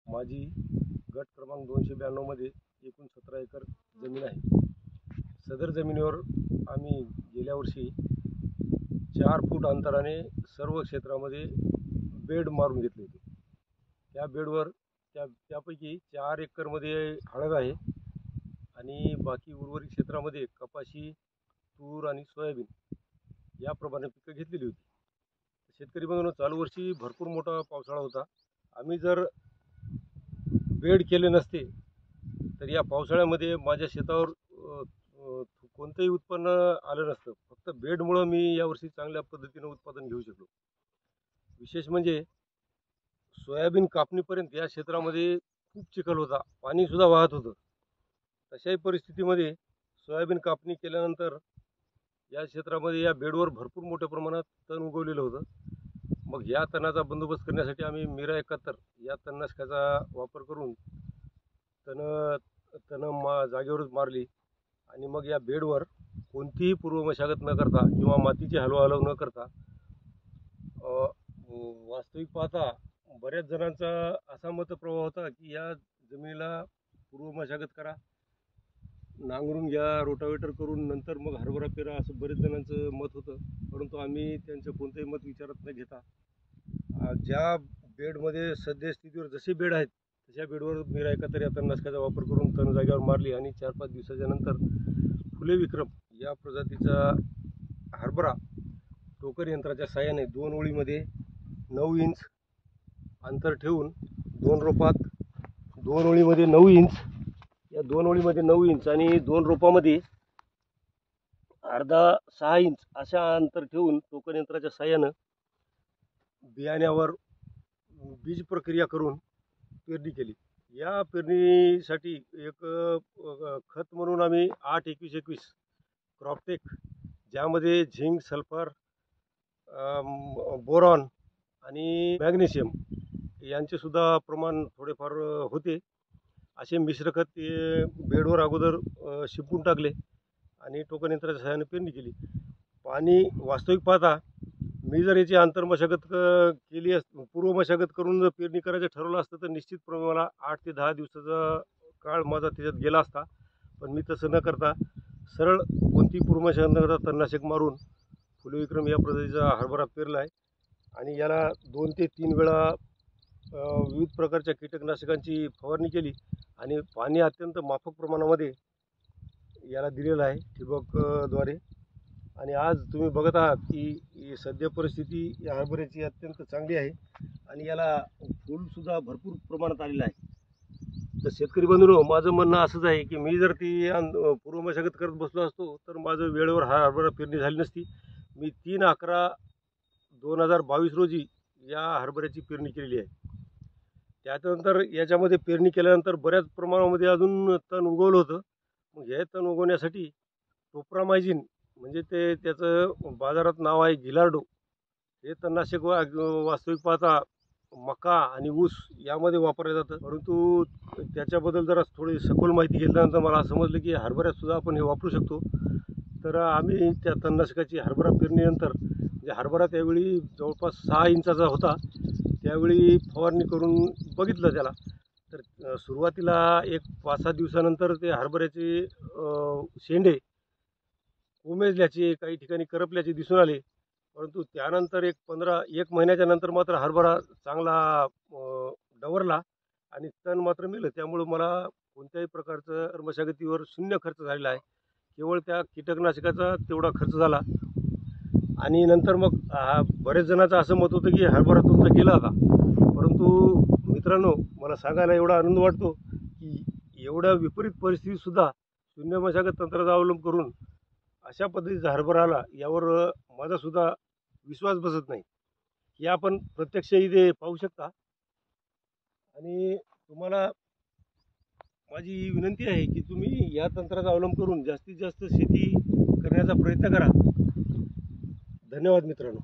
माझी गट क्रमांक 292 मध्ये एकूण 17 एकर जमीन आहे। सदर जमिनीवर आम्ही गेल्या वर्षी 4 फूट अंतराने सर्व क्षेत्रामध्ये बेड मारून घेतले होते। त्या बेडवर त्यापैकी 4 एकरमध्ये हळद आहे आणि बाकी उर्वरित क्षेत्रामध्ये कपाशी, तूर आणि सोयाबीन याप्रमाणे पिकं घेतलेली होती। शेतकरी बंधूंनो, चालू वर्षी भरपूर मोठा पावसाळा होता। आम्ही जर बेड केले नसते तर या पावसाळ्यामध्ये माझ्या शेतावर कोणतेही उत्पन्न आलं नसतं। फक्त बेडमुळे मी यावर्षी चांगल्या पद्धतीने उत्पादन घेऊ शकलो। विशेष म्हणजे सोयाबीन कापणीपर्यंत या क्षेत्रामध्ये खूप चिखल होता, पाणी सुद्धा वाहत होतं। तशाही परिस्थितीमध्ये सोयाबीन कापणी केल्यानंतर या क्षेत्रामध्ये या बेडवर भरपूर मोठ्या प्रमाणात तण उगवलेलं होतं। मग या तणाचा बंदोबस्त करण्यासाठी आम्ही मीरा 71 या तणनाशकाचा वापर करून तण जागेवरच मारली आणि मग या बेडवर कोणतीही पूर्वमशागत न करता किंवा मातीची हलवाहलव न करता वास्तविक पाहता बऱ्याच जणांचा असा मतप्रवाह होता की या जमिनीला पूर्वमशागत करा, नांगरून घ्या, रोटावेटर करून नंतर मग हरभरा पेरा, असं बरेच जणांचं मत होतं। परंतु आम्ही त्यांचं कोणतेही मत विचारात न घेता ज्या बेडमध्ये सद्यस्थितीवर जसे बेड आहेत तशा बेडवर मीरा 71 या तणनाशकाचा वापर करून तण जागेवर मारली आणि 4-5 दिवसाच्या नंतर फुले विक्रम या प्रजातीचा हरभरा टोकर यंत्राच्या साहाय्याने 2 ओळीमध्ये 9 इंच अंतर ठेवून 2 रोपात 2 ओळीमध्ये 9 इंच, या 2 ओळीमध्ये 9 इंच आणि 2 रोपामध्ये अर्धा 6 इंच अशा अंतर ठेवून टोकर यंत्राच्या साहाय्यानं बियाण्यावर बीज प्रक्रिया करून पेरणी केली। या पेरणीसाठी एक खत म्हणून आम्ही 8-21-21 क्रॉपटेक, ज्यामध्ये झिंक, सल्फर, बोरॉन आणि मॅग्नेशियम यांचे सुद्धा प्रमाण थोडेफार होते, असे मिश्र खत बेडवर अगोदर शिंपून टाकले आणि टोकन यंत्राच्या सहाय्याने पेरणी केली। पाणी वास्तविक पाहता मी जर याची आंतरमशागत केली पूर्व मशागत करून जर पेरणी करायचं ठरवलं असतं तर निश्चितपणे मला 8 ते 10 दिवसाचा काळ माझा त्याच्यात गेला असता। पण मी तसं न करता सरळ कोणती पूर्व मशागत न करता तणनाशक मारून फुले विक्रम या प्रजातीचा हरभरा पेरला आहे आणि याला 2 ते 3 वेळा विविध प्रकारच्या कीटकनाशकांची फवारणी केली आणि पाणी अत्यंत माफक प्रमाणामध्ये याला दिलेलं आहे ठिबकद्वारे। आणि आज तुम्ही बघत आहात की सध्या परिस्थिती या हरभऱ्याची अत्यंत चांगली आहे आणि याला फूलसुद्धा भरपूर प्रमाणात आलेलं आहे। तर शेतकरी बंधूंनो, माझं म्हणणं असंच आहे की मी जर ती पूर्व मशागत करत बसलो असतो तर माझं वेळेवर हरभरा पेरणी झाली नसती। मी 3/11/2022 रोजी या हरभऱ्याची पेरणी केलेली आहे। त्यानंतर याच्यामध्ये पेरणी केल्यानंतर बऱ्याच प्रमाणामध्ये अजून तण उगवलं होतं। मग हे तण उगवण्यासाठी टोप्रामायझिन म्हणजे त्याचं बाजारात नाव आहे गिलार्डो, हे तणनाशक वास्तविक पाहता मका आणि ऊस यामध्ये वापरलं जातं। परंतु त्याच्याबद्दल जरा थोडी सखोल माहिती घेतल्यानंतर मला समजलं की हरभऱ्यात सुद्धा आपण हे वापरू शकतो। तर आम्ही त्या तणनाशकाची हरभरा पेरणीनंतर, म्हणजे हरभरा त्यावेळी जवळपास 6 इंचाचा होता, त्यावेळी फवारणी करून बघितलं त्याला। तर सुरुवातीला एक 5-6 दिवसानंतर ते हरभऱ्याचे शेंडे कोमेजल्याचे, काही ठिकाणी करपल्याचे दिसून आले। परंतु त्यानंतर एक महिन्याच्या नंतर मात्र हरभरा चांगला डवरला आणि तण मात्र मेलं। त्यामुळे मला कोणत्याही प्रकारचं मशागतीवर शून्य खर्च झालेला आहे, केवळ त्या कीटकनाशकाचा तेवढा खर्च झाला। आणि नंतर मग बरेच जणांचं असं मत होतं की हरभरा तुमचा गेला आता। परंतु मित्रांनो, मला सांगायला एवढा आनंद वाटतो की एवढ्या विपरीत परिस्थितीतसुद्धा शून्य मशागत तंत्राचा अवलंब करून अशा पद्धतीचा हरभरा आला, यावर माझासुद्धा विश्वास बसत नाही। हे आपण प्रत्यक्ष इथे पाहू शकता। आणि तुम्हाला माझी विनंती आहे की तुम्ही या तंत्राचा अवलंब करून जास्तीत जास्त शेती करण्याचा प्रयत्न करा। धन्यवाद मित्रांनो।